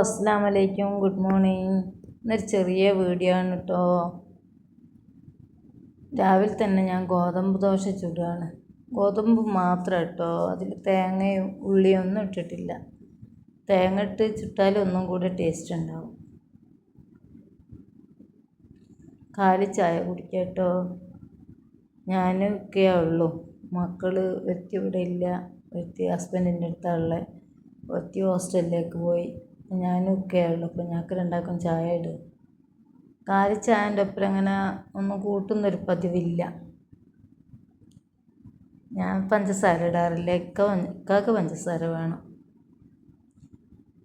അസ്സലാമു അലൈക്കും. Good morning. ഇന്നൊരു ചെറിയ വീഡിയോ ആണ് കേട്ടോ. രാവിലെ തന്നെ ഞാൻ ഗോതമ്പ് ദോശ ചുടുകയാണ്. ഗോതമ്പ് മാത്രം കേട്ടോ, അതിൽ തേങ്ങയും ഉള്ളിയും ഒന്നും ഇട്ടിട്ടില്ല. തേങ്ങ ഇട്ട് ചുട്ടാലും ഒന്നും കൂടെ ടേസ്റ്റ് ഉണ്ടാവും. കാലി ചായ കുടിക്കാം കേട്ടോ. ഞാനൊക്കെ ഉള്ളൂ, മക്കൾ ഒരുത്തി ഇവിടെ ഇല്ല, ഒരുത്തി ഹസ്ബൻഡിൻ്റെ അടുത്തുള്ള, ഒരുത്തി ഹോസ്റ്റലിലേക്ക് പോയി. ഞാനൊക്കെ ഉള്ളൂ. അപ്പോൾ ഞങ്ങൾക്ക് രണ്ടാൾക്കും ചായ ഇടുക. കാലി ചായൻ്റെ ഒപ്പം അങ്ങനെ ഒന്നും കൂട്ടുന്നൊരു പതിവില്ല. ഞാൻ പഞ്ചസാര ഇടാറില്ല, ഇക്കാക്ക് പഞ്ചസാര വേണം.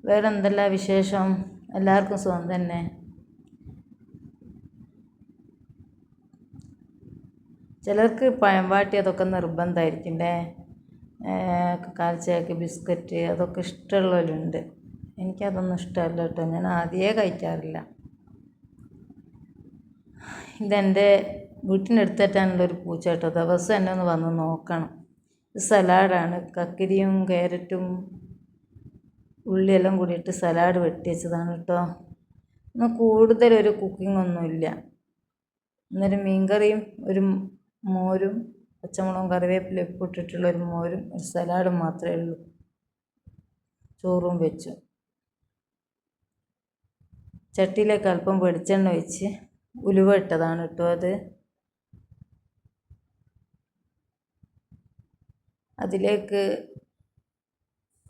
വേറെ എന്തെല്ലാം വിശേഷം? എല്ലാവർക്കും സുഖം തന്നെ. ചിലർക്ക് പഴം വാട്ടി അതൊക്കെ നിർബന്ധമായിരിക്കണ്ടേ. കാൽച്ചയാക്ക് ബിസ്ക്കറ്റ് അതൊക്കെ ഇഷ്ടമുള്ളവരുണ്ട്. എനിക്കതൊന്നും ഇഷ്ടമല്ല കേട്ടോ, ഞാൻ ആദ്യമേ കഴിക്കാറില്ല. ഇതെൻ്റെ വീട്ടിൻ്റെ അടുത്തേറ്റാനുള്ളൊരു പൂച്ച കേട്ടോ, ദിവസം എന്നെ ഒന്ന് വന്ന് നോക്കണം. ഇത് സലാഡാണ്, കക്കിരിയും ക്യാരറ്റും ഉള്ളിയെല്ലാം കൂടിയിട്ട് സലാഡ് വെട്ടി വെച്ചതാണ് കേട്ടോ. ഇന്ന് കൂടുതലൊരു കുക്കിംഗ് ഒന്നുമില്ല. ഇന്നൊരു മീൻകറിയും ഒരു മോരും പച്ചമുളകും കറിവേപ്പില ഉപ്പിട്ടിട്ടുള്ള ഒരു മോരും ഒരു സലാഡും മാത്രമേ ഉള്ളൂ. ചോറും വെച്ചു. ചട്ടിയിലേക്ക് അല്പം വെളിച്ചെണ്ണ ഒഴിച്ച് ഉലുവ ഇട്ടതാണ് കേട്ടോ. അതിലേക്ക്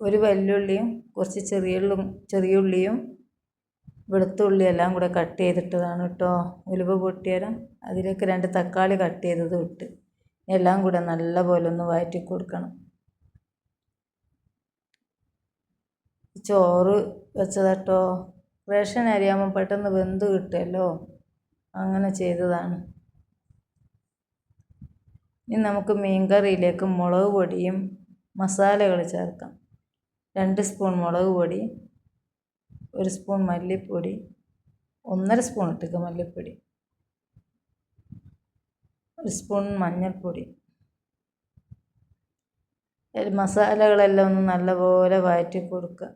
ഒരു വെല്ലുള്ളിയും കുറച്ച് ചെറിയ ഉള്ളിയും വെളുത്തുള്ളി എല്ലാം കൂടെ കട്ട് ചെയ്തിട്ടതാണ് കേട്ടോ. ഉലുവ പൊട്ടിയാലും അതിലേക്ക് 2 തക്കാളി കട്ട് ചെയ്തതും ഇട്ട് എല്ലാം കൂടെ നല്ല പോലെ ഒന്ന് വഴറ്റി കൊടുക്കണം. ചോറ് വെച്ചതാട്ടോ. റേഷൻ അരിയാകുമ്പോൾ പെട്ടെന്ന് വെന്ത് കിട്ടുമല്ലോ, അങ്ങനെ ചെയ്തതാണ്. ഇനി നമുക്ക് മീൻകറിയിലേക്ക് മുളക് പൊടിയും മസാലകൾ ചേർക്കാം. 2 സ്പൂൺ മുളക് പൊടി, 1 സ്പൂൺ മല്ലിപ്പൊടി, 1.5 സ്പൂൺ ഇട്ടേക്ക് മല്ലിപ്പൊടി, 1 സ്പൂൺ മഞ്ഞൾപ്പൊടി. മസാലകളെല്ലാം ഒന്ന് നല്ലപോലെ വഴറ്റി കൊടുക്കുക.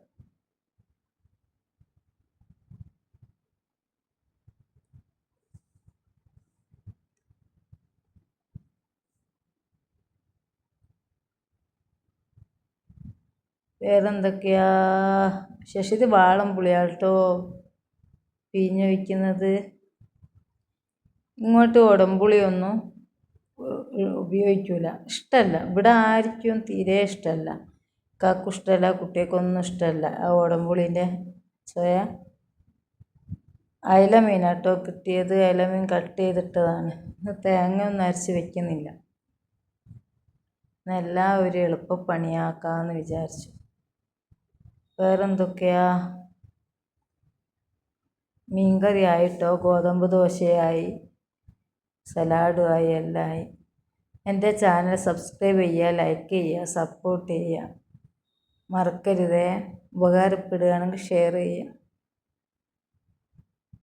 വേറെന്തൊക്കെയാ ശശിത് വാളം പുളിയാട്ടോ പിഴിഞ്ഞ് വയ്ക്കുന്നത്. ഇങ്ങോട്ട് ഉടമ്പുളിയൊന്നും ഉപയോഗിക്കില്ല, ഇഷ്ടമല്ല. ഇവിടെ ആർക്കും തീരെ ഇഷ്ടമല്ല. കാക്കും ഇഷ്ടമല്ല, കുട്ടികൾക്കൊന്നും ഇഷ്ടമല്ല ആ ഉടമ്പുളീൻ്റെ ചോയ. അയല മീനാട്ടോ കിട്ടിയത്. അയല മീൻ കട്ട് ചെയ്തിട്ടതാണ്. തേങ്ങ ഒന്നും അരച്ച് വെക്കുന്നില്ല, എല്ലാം ഒരു എളുപ്പപ്പണിയാക്കാമെന്ന് വിചാരിച്ചു. വേറെന്തൊക്കെയാ? മീൻകറി ആയിട്ടോ, ഗോതമ്പ് ദോശയായി, സലാഡുമായി, എല്ലാം ആയി. എൻ്റെ ചാനൽ സബ്സ്ക്രൈബ് ചെയ്യുക, ലൈക്ക് ചെയ്യുക, സപ്പോർട്ട് ചെയ്യുക, മറക്കരുതേ. ഉപകാരപ്പെടുകയാണെങ്കിൽ ഷെയർ ചെയ്യുക.